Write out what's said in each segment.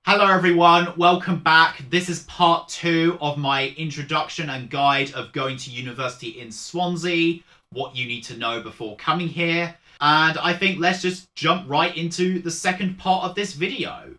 Hello everyone, welcome back. This is part 2 of my introduction and guide of going to university in Swansea, what you need to know before coming here. And I think let's just jump right into the second part of this video.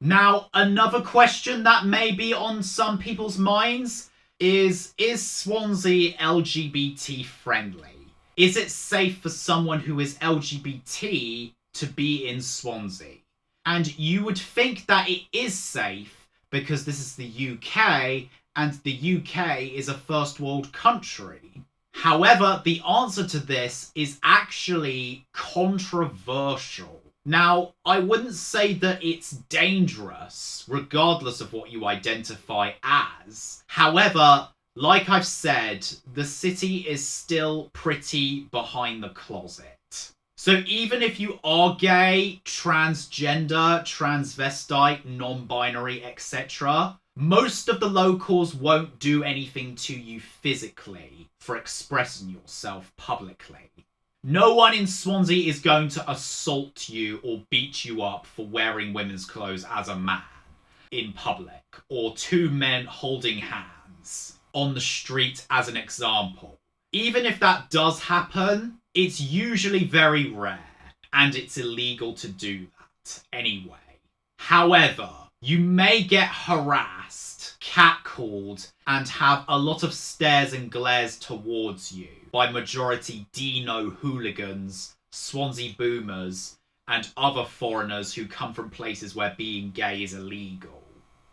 Now, another question that may be on some people's minds is Swansea LGBT friendly? Is it safe for someone who is LGBT to be in Swansea? And you would think that it is safe because this is the UK and the UK is a first world country. However, the answer to this is actually controversial. Now, I wouldn't say that it's dangerous, regardless of what you identify as. However, like I've said, the city is still pretty behind the closet. So even if you are gay, transgender, transvestite, non-binary, etc., most of the locals won't do anything to you physically for expressing yourself publicly. No one in Swansea is going to assault you or beat you up for wearing women's clothes as a man in public, or two men holding hands on the street as an example. Even if that does happen, it's usually very rare, and it's illegal to do that anyway. However, you may get harassed, catcalled, and have a lot of stares and glares towards you by majority Dino hooligans, Swansea boomers, and other foreigners who come from places where being gay is illegal.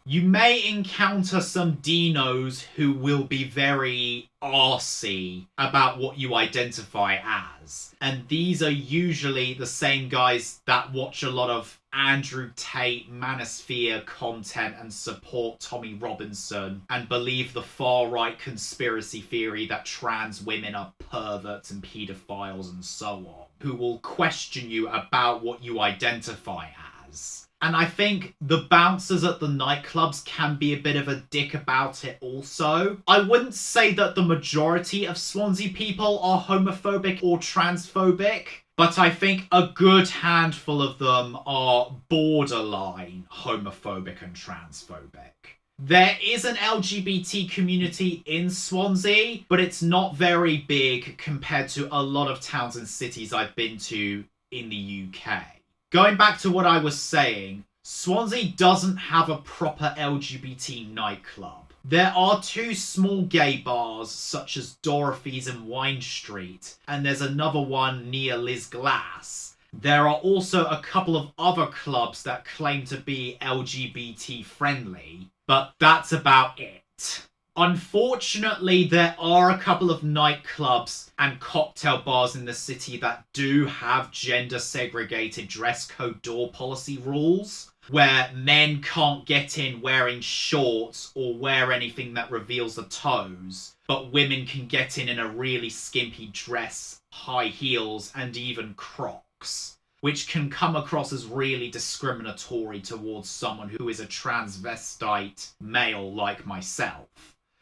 You may encounter some Dinos who will be very arsey about what you identify as. And these are usually the same guys that watch a lot of Andrew Tate manosphere content and support Tommy Robinson and believe the far-right conspiracy theory that trans women are perverts and paedophiles and so on, who will question you about what you identify as. And I think the bouncers at the nightclubs can be a bit of a dick about it also. I wouldn't say that the majority of Swansea people are homophobic or transphobic, but I think a good handful of them are borderline homophobic and transphobic. There is an LGBT community in Swansea, but it's not very big compared to a lot of towns and cities I've been to in the UK. Going back to what I was saying, Swansea doesn't have a proper LGBT nightclub. There are two small gay bars such as Dorothy's and Wine Street, and there's another one near Liz Glass. There are also a couple of other clubs that claim to be LGBT friendly, but that's about it. Unfortunately, there are a couple of nightclubs and cocktail bars in the city that do have gender-segregated dress code door policy rules, where men can't get in wearing shorts or wear anything that reveals the toes, but women can get in a really skimpy dress, high heels, and even Crocs, which can come across as really discriminatory towards someone who is a transvestite male like myself,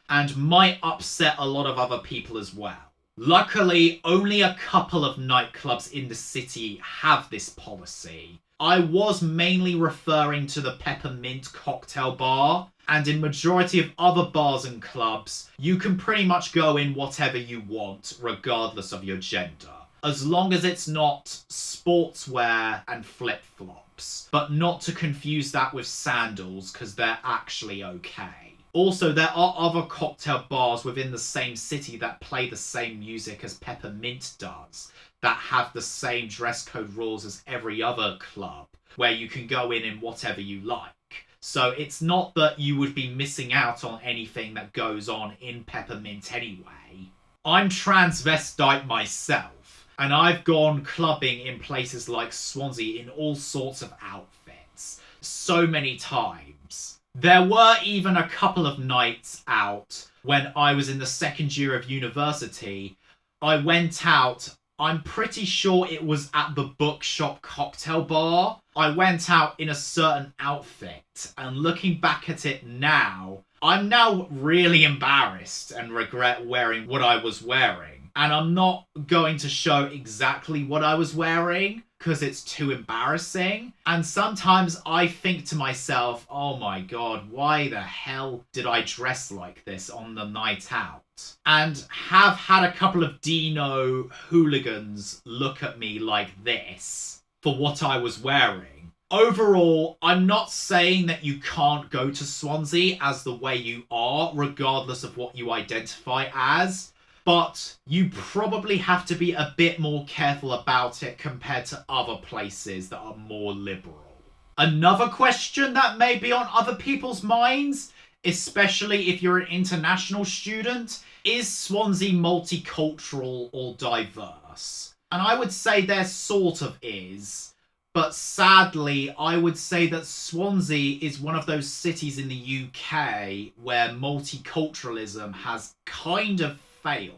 and might upset a lot of other people as well. Luckily, only a couple of nightclubs in the city have this policy. I was mainly referring to the Peppermint cocktail bar, and in majority of other bars and clubs, you can pretty much go in whatever you want, regardless of your gender, as long as it's not sportswear and flip-flops, but not to confuse that with sandals, because they're actually okay. Also, there are other cocktail bars within the same city that play the same music as Peppermint does, that have the same dress code rules as every other club, where you can go in whatever you like. So it's not that you would be missing out on anything that goes on in Peppermint anyway. I'm transvestite myself, and I've gone clubbing in places like Swansea in all sorts of outfits, so many times. There were even a couple of nights out when I was in the second year of university. I went out, I'm pretty sure it was at the Bookshop cocktail bar. I went out in a certain outfit, and looking back at it now, I'm now really embarrassed and regret wearing what I was wearing. And I'm not going to show exactly what I was wearing, because it's too embarrassing. And sometimes I think to myself, oh my god, why the hell did I dress like this on the night out? And have had a couple of Dino hooligans look at me like this for what I was wearing. Overall, I'm not saying that you can't go to Swansea as the way you are, regardless of what you identify as. But you probably have to be a bit more careful about it compared to other places that are more liberal. Another question that may be on other people's minds, especially if you're an international student, is Swansea multicultural or diverse? And I would say there sort of is. But sadly, I would say that Swansea is one of those cities in the UK where multiculturalism has kind of failed.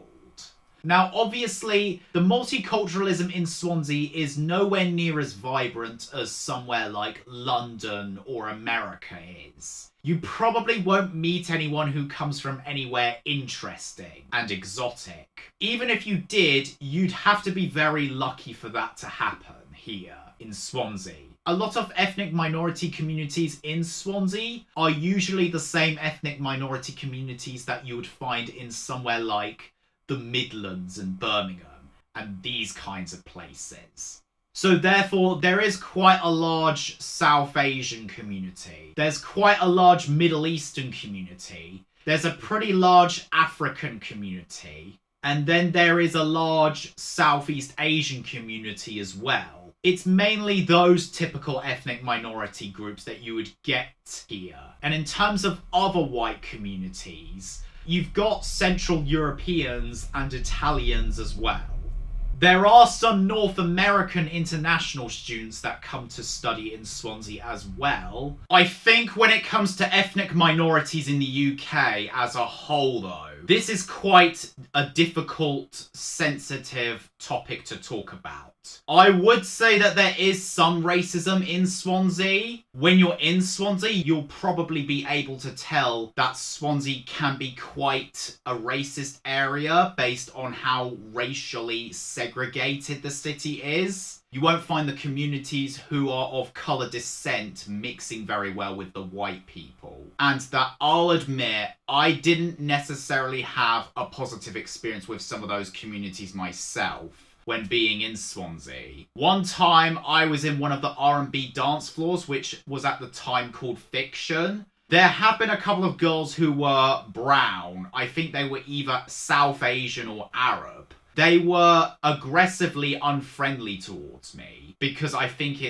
Now, obviously, the multiculturalism in Swansea is nowhere near as vibrant as somewhere like London or America is. You probably won't meet anyone who comes from anywhere interesting and exotic. Even if you did, you'd have to be very lucky for that to happen here in Swansea. A lot of ethnic minority communities in Swansea are usually the same ethnic minority communities that you would find in somewhere like the Midlands and Birmingham and these kinds of places. So therefore, there is quite a large South Asian community. There's quite a large Middle Eastern community. There's a pretty large African community. And then there is a large Southeast Asian community as well. It's mainly those typical ethnic minority groups that you would get here. And in terms of other white communities, you've got Central Europeans and Italians as well. There are some North American international students that come to study in Swansea as well. I think when it comes to ethnic minorities in the UK as a whole, though, this is quite a difficult, sensitive topic to talk about. I would say that there is some racism in Swansea. When you're in Swansea, you'll probably be able to tell that Swansea can be quite a racist area based on how racially segregated the city is. You won't find the communities who are of colour descent mixing very well with the white people. And that I'll admit, I didn't necessarily have a positive experience with some of those communities myself when being in Swansea. One time I was in one of the R&B dance floors, which was at the time called Fiction. There have been a couple of girls who were brown. I think they were either South Asian or Arab. They were aggressively unfriendly towards me because I think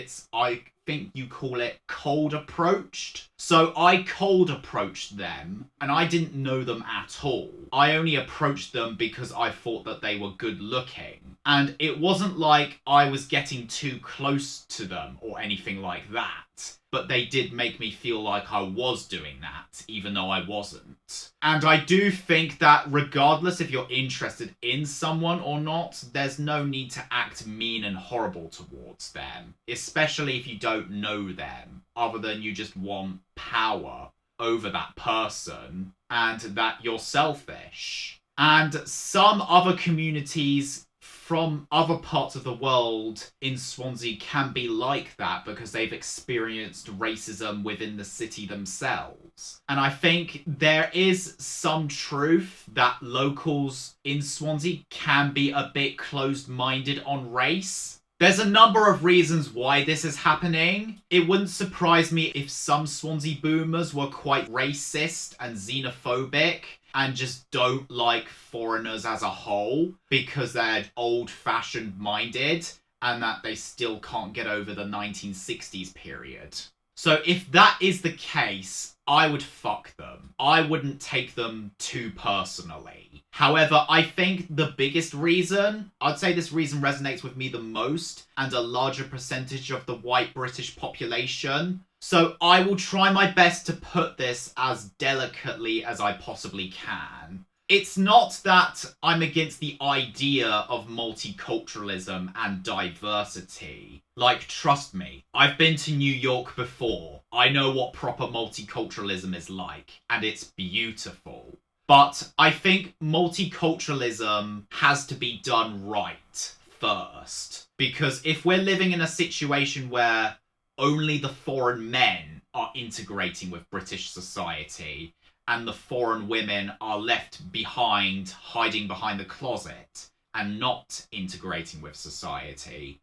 you call it cold approached. So I cold approached them and I didn't know them at all. I only approached them because I thought that they were good looking. And it wasn't like I was getting too close to them or anything like that. But they did make me feel like I was doing that, even though I wasn't. And I do think that regardless if you're interested in someone or not, there's no need to act mean and horrible towards them. Especially if you don't know them, other than you just want power over that person and that you're selfish. And some other communities from other parts of the world in Swansea can be like that because they've experienced racism within the city themselves. And I think there is some truth that locals in Swansea can be a bit closed-minded on race. There's a number of reasons why this is happening. It wouldn't surprise me if some Swansea boomers were quite racist and xenophobic and just don't like foreigners as a whole because they're old-fashioned minded and that they still can't get over the 1960s period. So if that is the case, I would fuck them. I wouldn't take them too personally. However, I think the biggest reason, I'd say this reason resonates with me the most and a larger percentage of the white British population. So I will try my best to put this as delicately as I possibly can. It's not that I'm against the idea of multiculturalism and diversity. Like, trust me, I've been to New York before. I know what proper multiculturalism is like, and it's beautiful. But I think multiculturalism has to be done right first. Because if we're living in a situation where only the foreign men are integrating with British society and the foreign women are left behind, hiding behind the closet and not integrating with society,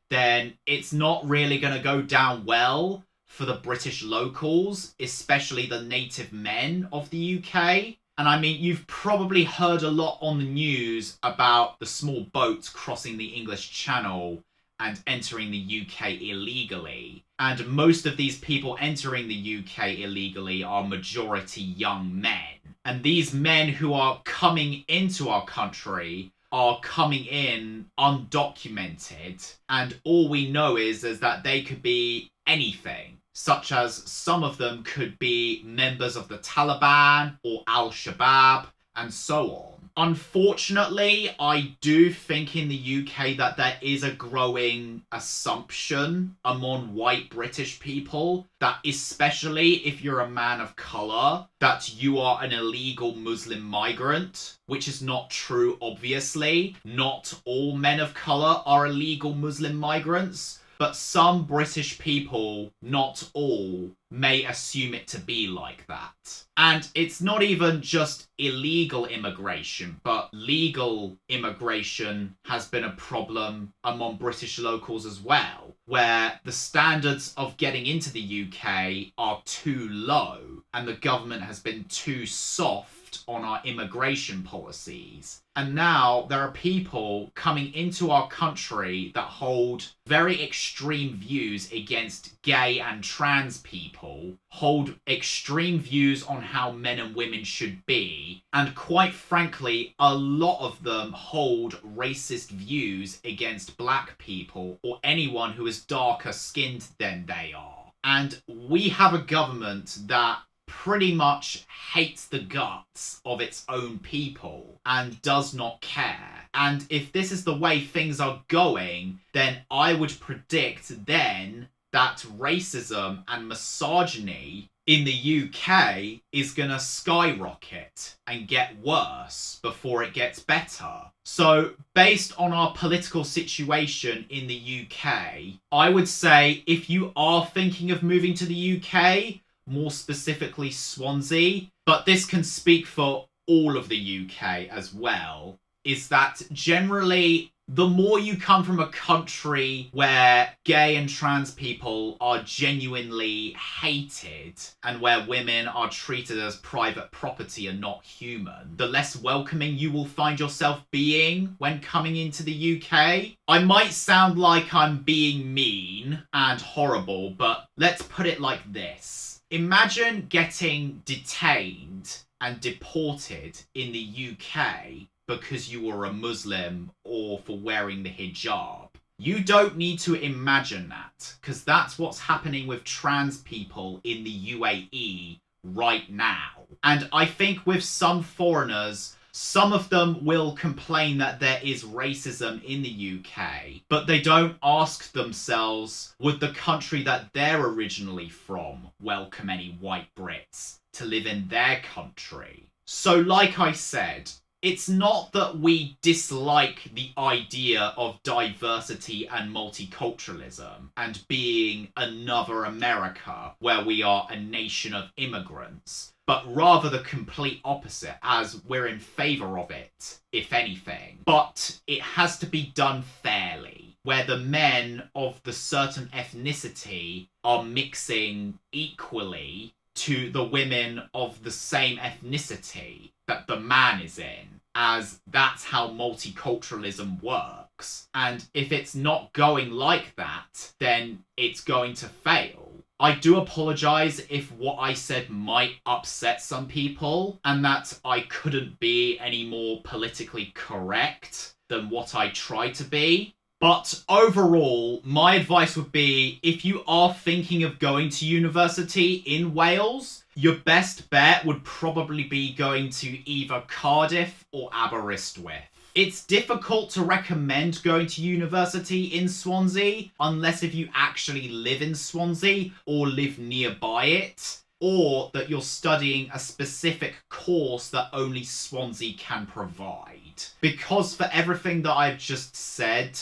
then it's not really going to go down well for the British locals, especially the native men of the UK. And I mean, you've probably heard a lot on the news about the small boats crossing the English Channel and entering the UK illegally. And most of these people entering the UK illegally are majority young men. And these men who are coming into our country are coming in undocumented. And all we know is that they could be anything. Such as some of them could be members of the Taliban or Al-Shabaab and so on. Unfortunately, I do think in the UK that there is a growing assumption among white British people that, especially if you're a man of colour, that you are an illegal Muslim migrant, which is not true, obviously. Not all men of colour are illegal Muslim migrants. But some British people, not all, may assume it to be like that. And it's not even just illegal immigration, but legal immigration has been a problem among British locals as well, where the standards of getting into the UK are too low and the government has been too soft on our immigration policies. And now there are people coming into our country that hold very extreme views against gay and trans people, hold extreme views on how men and women should be, and quite frankly, a lot of them hold racist views against black people or anyone who is darker skinned than they are. And we have a government that pretty much hates the guts of its own people and does not care. And if this is the way things are going, then I would predict then that racism and misogyny in the UK is going to skyrocket and get worse before it gets better. So, based on our political situation in the UK, I would say if you are thinking of moving to the UK, more specifically Swansea, but this can speak for all of the UK as well, is that generally the more you come from a country where gay and trans people are genuinely hated and where women are treated as private property and not human, the less welcoming you will find yourself being when coming into the UK. I might sound like I'm being mean and horrible, but let's put it like this. Imagine getting detained and deported in the UK because you were a Muslim or for wearing the hijab. You don't need to imagine that, because that's what's happening with trans people in the UAE right now. And I think with some foreigners, some of them will complain that there is racism in the UK, but they don't ask themselves, would the country that they're originally from welcome any white Brits to live in their country? So like I said, it's not that we dislike the idea of diversity and multiculturalism and being another America where we are a nation of immigrants, but rather the complete opposite, as we're in favour of it, if anything. But it has to be done fairly, where the men of the certain ethnicity are mixing equally to the women of the same ethnicity that the man is in, as that's how multiculturalism works. And if it's not going like that, then it's going to fail. I do apologise if what I said might upset some people, and that I couldn't be any more politically correct than what I try to be. But overall, my advice would be, if you are thinking of going to university in Wales, your best bet would probably be going to either Cardiff or Aberystwyth. It's difficult to recommend going to university in Swansea unless if you actually live in Swansea or live nearby it, or that you're studying a specific course that only Swansea can provide. Because for everything that I've just said,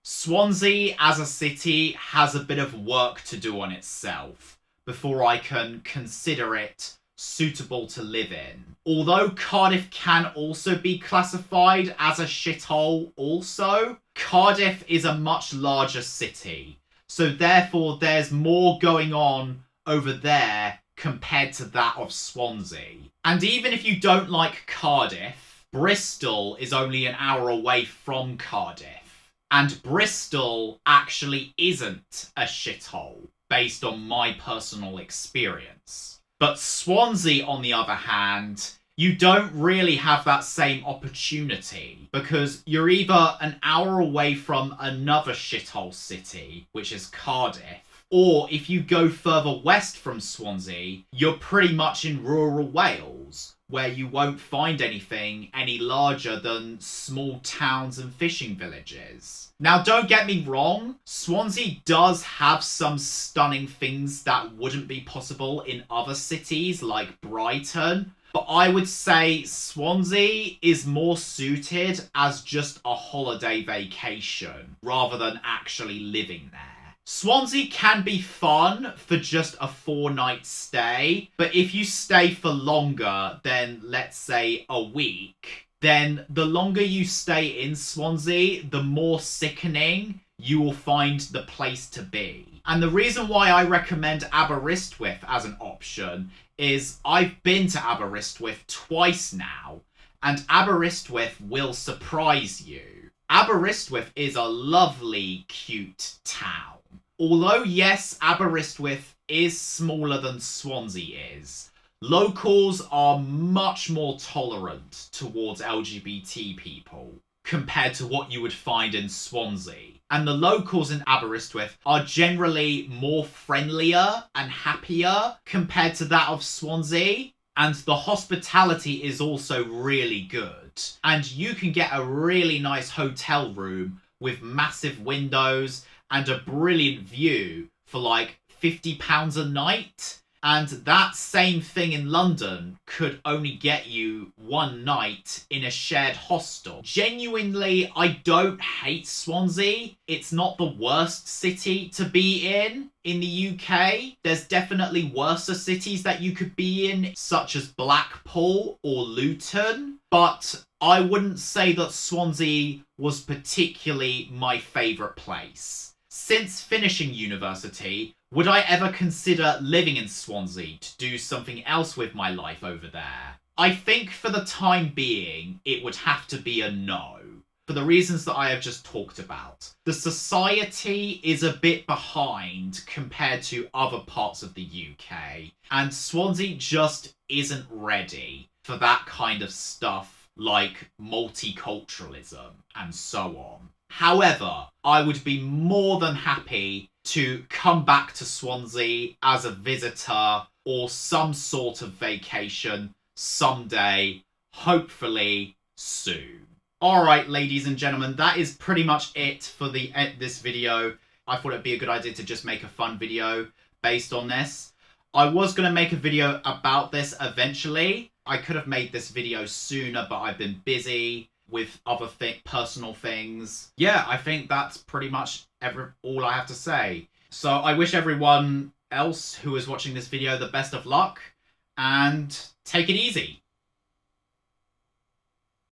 Swansea as a city has a bit of work to do on itself before I can consider it suitable to live in. Although Cardiff can also be classified as a shithole also, Cardiff is a much larger city, so therefore there's more going on over there compared to that of Swansea. And even if you don't like Cardiff, Bristol is only an hour away from Cardiff. And Bristol actually isn't a shithole, based on my personal experience. But Swansea, on the other hand, you don't really have that same opportunity, because you're either an hour away from another shithole city, which is Cardiff, or if you go further west from Swansea, you're pretty much in rural Wales, where you won't find anything any larger than small towns and fishing villages. Now, don't get me wrong, Swansea does have some stunning things that wouldn't be possible in other cities like Brighton, but I would say Swansea is more suited as just a holiday vacation rather than actually living there. Swansea can be fun for just a 4-night stay, but if you stay for longer than, let's say, a week, then the longer you stay in Swansea, the more sickening you will find the place to be. And the reason why I recommend Aberystwyth as an option is I've been to Aberystwyth twice now, and Aberystwyth will surprise you. Aberystwyth is a lovely, cute town. Although, yes, Aberystwyth is smaller than Swansea is, locals are much more tolerant towards LGBT people compared to what you would find in Swansea. And the locals in Aberystwyth are generally more friendlier and happier compared to that of Swansea. And the hospitality is also really good. And you can get a really nice hotel room with massive windows and a brilliant view for like £50 a night. And that same thing in London could only get you one night in a shared hostel. Genuinely, I don't hate Swansea. It's not the worst city to be in the UK. There's definitely worse cities that you could be in, such as Blackpool or Luton. But I wouldn't say that Swansea was particularly my favourite place. Since finishing university, would I ever consider living in Swansea to do something else with my life over there? I think for the time being, it would have to be a no, for the reasons that I have just talked about. The society is a bit behind compared to other parts of the UK, and Swansea just isn't ready for that kind of stuff like multiculturalism and so on. However, I would be more than happy to come back to Swansea as a visitor or some sort of vacation someday, hopefully soon. Alright, ladies and gentlemen, that is pretty much it for this video. I thought it'd be a good idea to just make a fun video based on this. I was going to make a video about this eventually. I could have made this video sooner, but I've been busy with other personal things. Yeah, I think that's pretty much all I have to say. So I wish everyone else who is watching this video the best of luck, and take it easy.